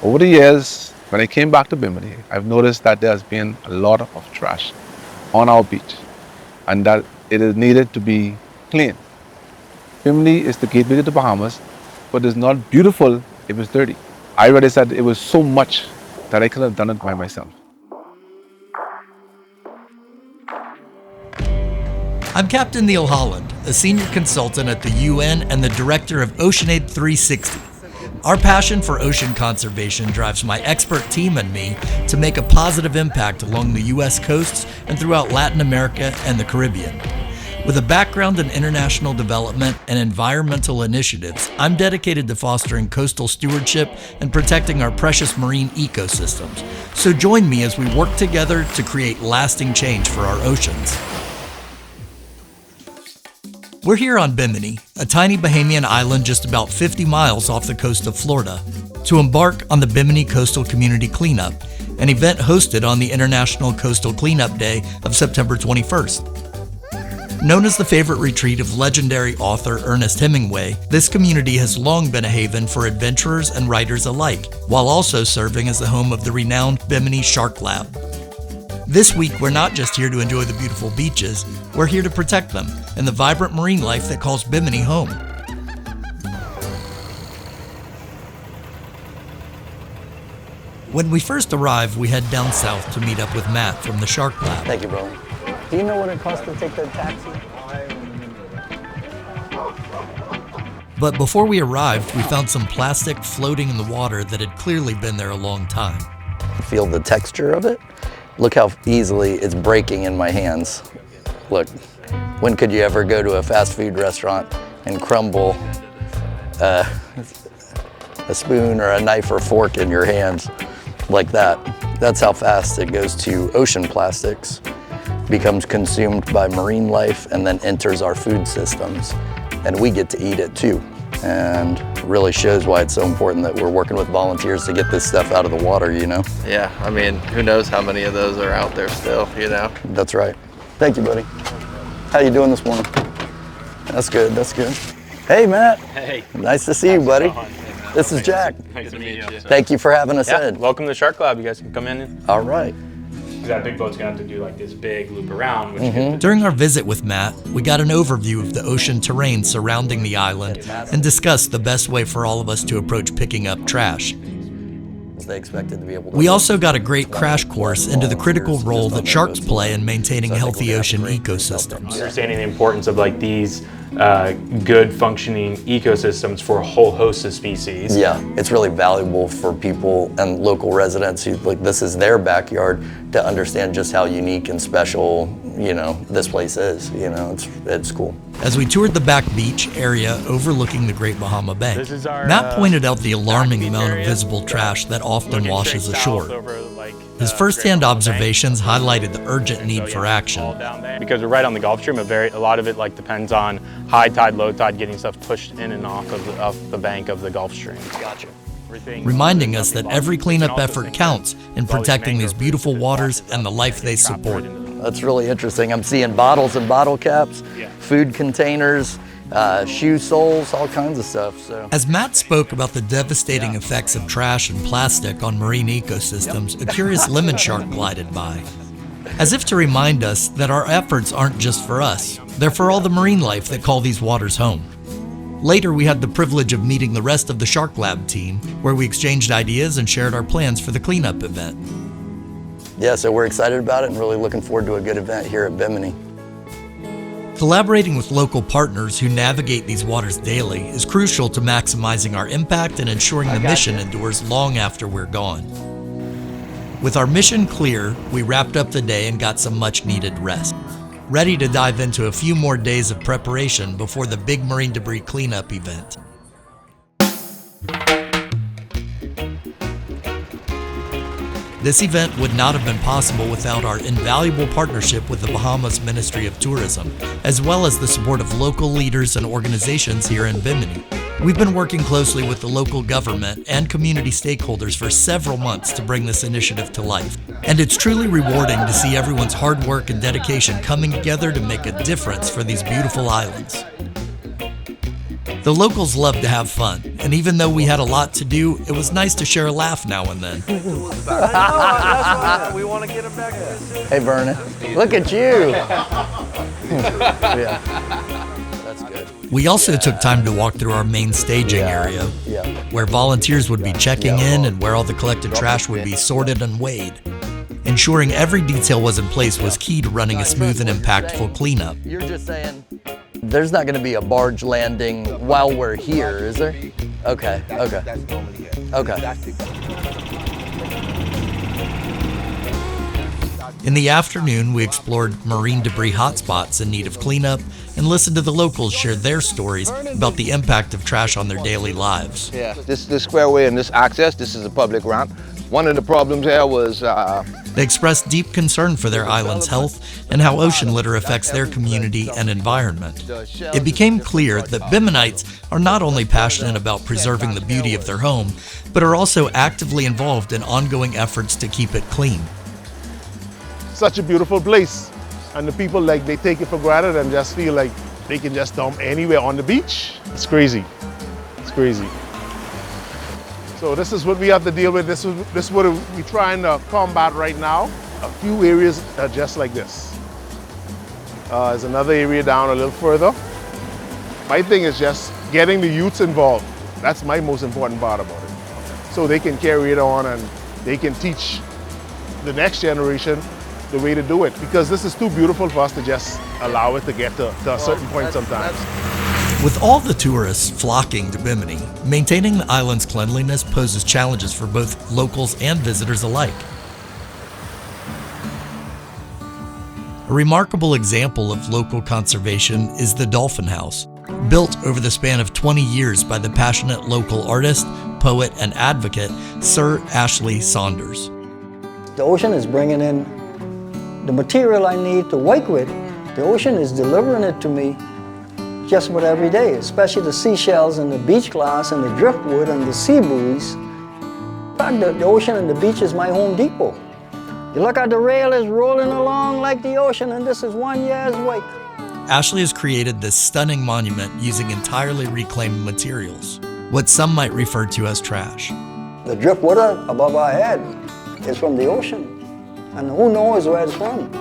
Over the years, when I came back to Bimini, I've noticed that there's been a lot of trash on our beach and that it is needed to be cleaned. Bimini is the gateway to the Bahamas, but it's not beautiful if it's dirty. I realized that it was so much that I could have done it by myself. I'm Captain Neil Holland, a senior consultant at the UN and the director of OA360. Our passion for ocean conservation drives my expert team and me to make a positive impact along the U.S. coasts and throughout Latin America and the Caribbean. With a background in international development and environmental initiatives, I'm dedicated to fostering coastal stewardship and protecting our precious marine ecosystems. So join me as we work together to create lasting change for our oceans. We're here on Bimini, a tiny Bahamian island just about 50 miles off the coast of Florida, to embark on the Bimini Coastal Community Cleanup, an event hosted on the International Coastal Cleanup Day of September 21st. Known as the favorite retreat of legendary author Ernest Hemingway, this community has long been a haven for adventurers and writers alike, while also serving as the home of the renowned Bimini Shark Lab. This week, we're not just here to enjoy the beautiful beaches, we're here to protect them and the vibrant marine life that calls Bimini home. When we first arrived, we head down south to meet up with Matt from the Shark Lab. Thank you, bro. Do you know what it costs to take the taxi? But before we arrived, we found some plastic floating in the water that had clearly been there a long time. Feel the texture of it? Look how easily it's breaking in my hands. Look, when could you ever go to a fast food restaurant and crumble a spoon or a knife or fork in your hands like that? That's how fast it goes to ocean plastics, becomes consumed by marine life, and then enters our food systems. And we get to eat it too. And really shows why it's so important that we're working with volunteers to get this stuff out of the water, you know? Yeah, I mean, who knows how many of those are out there still, you know? That's right. Thank you, buddy. How you doing this morning? That's good, that's good. Hey, Matt. Hey. Nice to see you, buddy. This is Jack. Nice to meet you. Thank you for having us in. Welcome to the Shark Lab. You guys can come in. All right. That big boat's gonna have to do like this big loop around. Which During our visit with Matt, we got an overview of the ocean terrain surrounding the island and discussed the best way for all of us to approach picking up trash. They expected to be able to We also got a great crash course into the critical role that sharks play in maintaining healthy ocean ecosystems. understanding the importance of like these good functioning ecosystems for a whole host of species. Yeah, it's really valuable for people and local residents who, like, this is their backyard, to understand just how unique and special, you know, this place is. You know, it's cool. As we toured the back beach area overlooking the Great Bahama Bay, This is our, Matt pointed out the alarming beach amount of area. visible trash that often Looking washes straight ashore. south over, like, His the first-hand Great Bahama Bay. observations highlighted the urgent need for all action. down there. Because we're right on the Gulf Stream, a lot of it like depends on high tide, low tide, getting stuff pushed in and off of the bank of the Gulf Stream. Gotcha. Reminding us that every cleanup effort counts in protecting these beautiful waters and the life they support. That's really interesting. I'm seeing bottles and bottle caps, Yeah. food containers, shoe soles, all kinds of stuff. So. As Matt spoke about the devastating effects of trash and plastic on marine ecosystems, a curious lemon shark glided by, as if to remind us that our efforts aren't just for us, they're for all the marine life that call these waters home. Later, we had the privilege of meeting the rest of the Shark Lab team, where we exchanged ideas and shared our plans for the cleanup event. Yeah, so we're excited about it and really looking forward to a good event here at Bimini. Collaborating with local partners who navigate these waters daily is crucial to maximizing our impact and ensuring the mission endures long after we're gone. With our mission clear, we wrapped up the day and got some much-needed rest, ready to dive into a few more days of preparation before the big marine debris cleanup event. This event would not have been possible without our invaluable partnership with the Bahamas Ministry of Tourism, as well as the support of local leaders and organizations here in Bimini. We've been working closely with the local government and community stakeholders for several months to bring this initiative to life. And it's truly rewarding to see everyone's hard work and dedication coming together to make a difference for these beautiful islands. The locals love to have fun, and even though we had a lot to do, it was nice to share a laugh now and then. We want to get him back. Hey, Vernon, look at you. Yeah. That's good. We also took time to walk through our main staging area, where volunteers would be checking in and where all the collected trash would be sorted and weighed. Ensuring every detail was in place was key to running a smooth and impactful cleanup. You're just saying there's not going to be a barge landing while we're here, is there? Okay, okay. Okay. In the afternoon, we explored marine debris hotspots in need of cleanup and listened to the locals share their stories about the impact of trash on their daily lives. Yeah, this squareway and this access, this is a public ramp. One of the problems there was They expressed deep concern for their island's health and how ocean litter affects their community and environment. It became clear that Biminites are not only passionate about preserving the beauty of their home, but are also actively involved in ongoing efforts to keep it clean. Such a beautiful place, and the people, like, they take it for granted and just feel like they can just dump anywhere on the beach. It's crazy. It's crazy. So this is what we have to deal with. This is what we're trying to combat right now. A few areas are just like this. There's another area down a little further. My thing is just getting the youths involved. That's my most important part about it. So they can carry it on and they can teach the next generation the way to do it, because this is too beautiful for us to just allow it to get to a certain point sometimes. With all the tourists flocking to Bimini, maintaining the island's cleanliness poses challenges for both locals and visitors alike. A remarkable example of local conservation is the Dolphin House, built over the span of 20 years by the passionate local artist, poet, and advocate Sir Ashley Saunders. The ocean is bringing in the material I need to work with. The ocean is delivering it to me just about every day, especially the seashells and the beach glass and the driftwood and the sea buoys. In fact, the ocean and the beach is my Home Depot. You look at the rail, is rolling along like the ocean, and this is 1 year's work. Ashley has created this stunning monument using entirely reclaimed materials, what some might refer to as trash. The driftwood above our head is from the ocean, and who knows where it's from.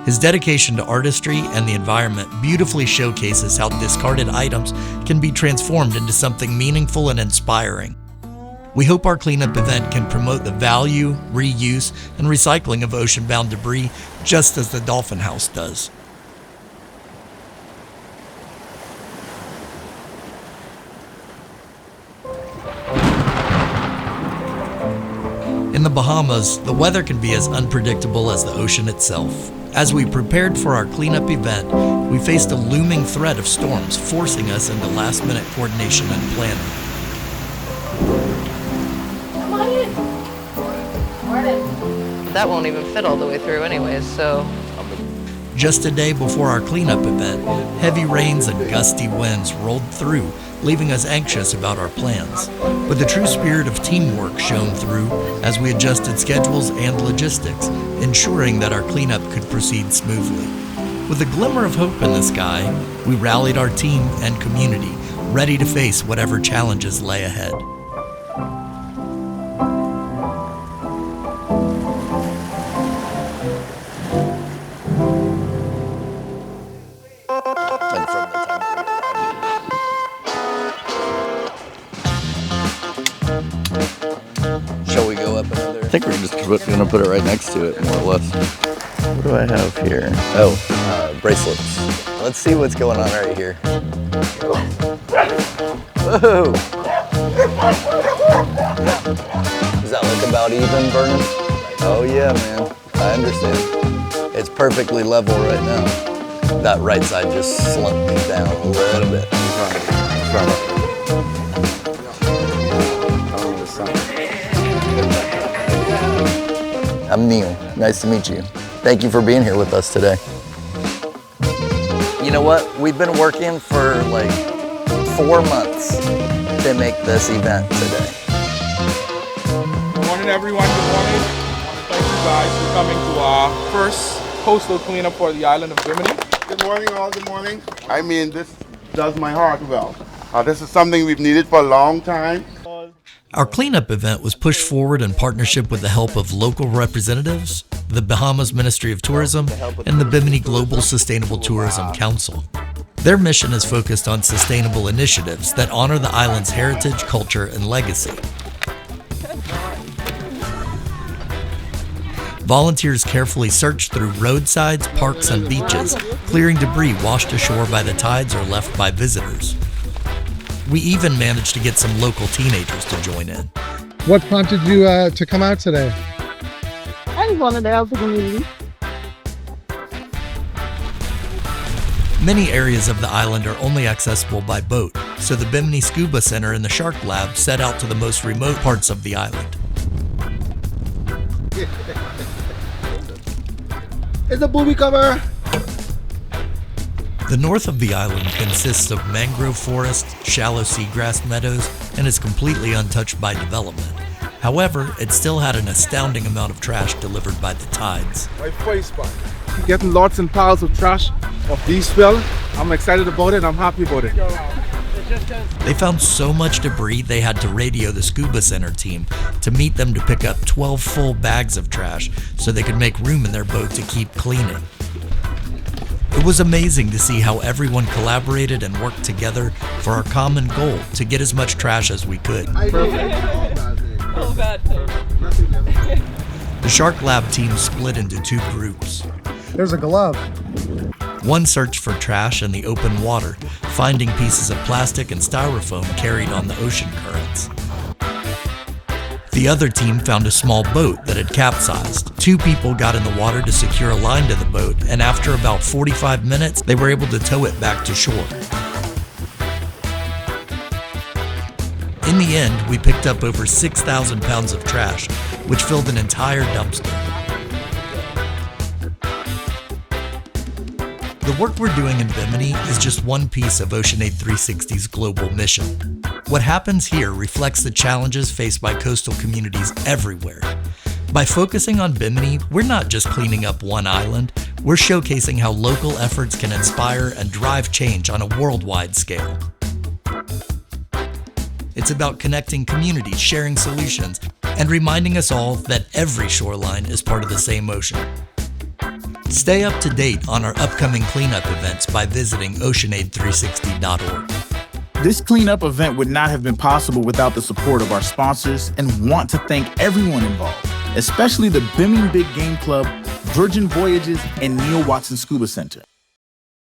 His dedication to artistry and the environment beautifully showcases how discarded items can be transformed into something meaningful and inspiring. We hope our cleanup event can promote the value, reuse, and recycling of ocean-bound debris, just as the Dolphin House does. In the Bahamas, the weather can be as unpredictable as the ocean itself. As we prepared for our cleanup event, we faced a looming threat of storms, forcing us into last-minute coordination and planning. Come on in. Morning. That won't even fit all the way through anyways, so. Just a day before our cleanup event, heavy rains and gusty winds rolled through, leaving us anxious about our plans. But the true spirit of teamwork shone through as we adjusted schedules and logistics, ensuring that our cleanup could proceed smoothly. With a glimmer of hope in the sky, we rallied our team and community, ready to face whatever challenges lay ahead. Shall we go up another? I think we're just gonna put it right next to it, more or less. What do I have here? Oh, bracelets. Let's see what's going on right here. Whoa! Does that look about even, Vernon? Oh yeah, man. I understand. It's perfectly level right now. That right side just slunk down a little bit. I'm Neil. Nice to meet you. Thank you for being here with us today. You know what? We've been working for like 4 months to make this event today. Good morning, everyone. Good morning. I want to thank you guys for coming to our first coastal cleanup for the island of Bimini. Good morning, all. Good morning. I mean, this does my heart well. This is something we've needed for a long time. Our cleanup event was pushed forward in partnership with the help of local representatives, the Bahamas Ministry of Tourism, and the Bimini Global Sustainable Tourism Council. Their mission is focused on sustainable initiatives that honor the island's heritage, culture, and legacy. Volunteers carefully searched through roadsides, parks, and beaches, clearing debris washed ashore by the tides or left by visitors. We even managed to get some local teenagers to join in. What prompted you to come out today? I just wanted to help the community. Many areas of the island are only accessible by boat, so the Bimini Scuba Center and the Shark Lab set out to the most remote parts of the island. It's a booby cover. The north of the island consists of mangrove forest, shallow seagrass meadows, and is completely untouched by development. However, it still had an astounding amount of trash delivered by the tides. My face back. Getting lots and piles of trash off these spill. I'm excited about it and I'm happy about it. They found so much debris they had to radio the scuba center team to meet them to pick up 12 full bags of trash so they could make room in their boat to keep cleaning. It was amazing to see how everyone collaborated and worked together for our common goal to get as much trash as we could. The Shark Lab team split into two groups. There's a glove. One searched for trash in the open water, finding pieces of plastic and styrofoam carried on the ocean currents. The other team found a small boat that had capsized. Two people got in the water to secure a line to the boat, and after about 45 minutes, they were able to tow it back to shore. In the end, we picked up over 6,000 pounds of trash, which filled an entire dumpster. The work we're doing in Bimini is just one piece of OA360's global mission. What happens here reflects the challenges faced by coastal communities everywhere. By focusing on Bimini, we're not just cleaning up one island, we're showcasing how local efforts can inspire and drive change on a worldwide scale. It's about connecting communities, sharing solutions, and reminding us all that every shoreline is part of the same ocean. Stay up to date on our upcoming cleanup events by visiting oceanaid360.org. This cleanup event would not have been possible without the support of our sponsors, and want to thank everyone involved, especially the Bimini Big Game Club, Virgin Voyages, and Neil Watson Scuba Center.